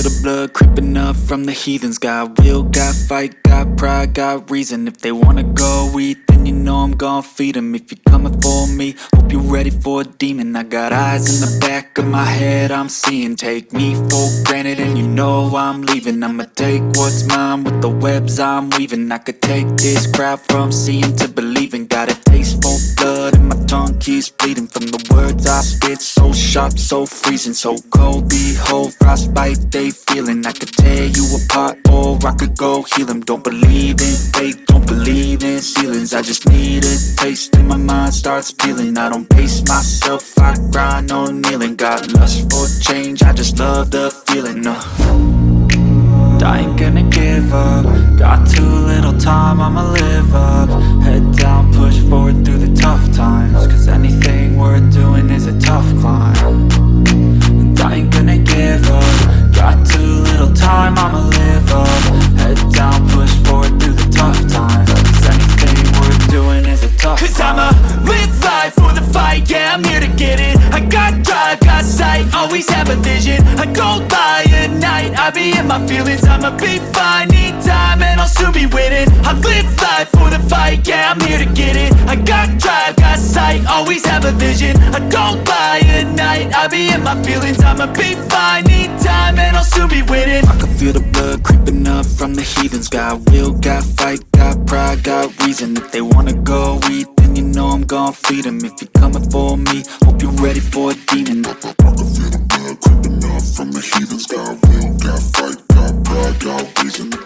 the blood creeping up from the heathens. Got will, got fight, got pride, got reason. If they wanna go eat, then you know I'm gon' feed them. If you're coming for me, hope you're ready for a demon. I got eyes in the back of my head, I'm seeing. Take me for granted and you know I'm leaving. I'ma take what's mine with the webs I'm weaving. I could take this crowd from seeing to believing. Got a taste for blood and my tongue keeps bleeding from the words I spit. So sharp, so freezing, so cold. Behold, frostbite they feeling. I could tear you apart or I could go heal them. Don't believe in fate, don't believe in ceilings. I just need a taste and my mind starts peeling. I don't pace myself, I grind on kneeling. Got lust for change, I just love the feeling. I ain't gonna give up. Got too little time, I'ma live up. Head down, push forward through the tough times. Cause anything worth doing is a tough climb. And I ain't gonna give up. Got too little time, I'ma live up. Head down, push forward through the tough times. Cause anything worth doing is a tough climb. Cause I'ma live life for the fight, yeah, I'm here to get it. I got drive, got sight, always have a vision. I go by at night, I be in my feelings. I'ma be fine, need time and I'll soon be winning. I live life for the fight, yeah, I'm here to get it. I got drive, got sight, always have a vision. I go by at night, I be in my feelings. I'ma be fine, need time and I'll soon be winning. I can feel the blood creeping up from the heathens. Got will, got fight, got pride, got reason. If they wanna go eat, then you know I'm gon' feed them. If you're coming for me, hope you're ready for a demon. I can feel the blood creeping up from the heathens. Got will, got fight, got pride, got reason.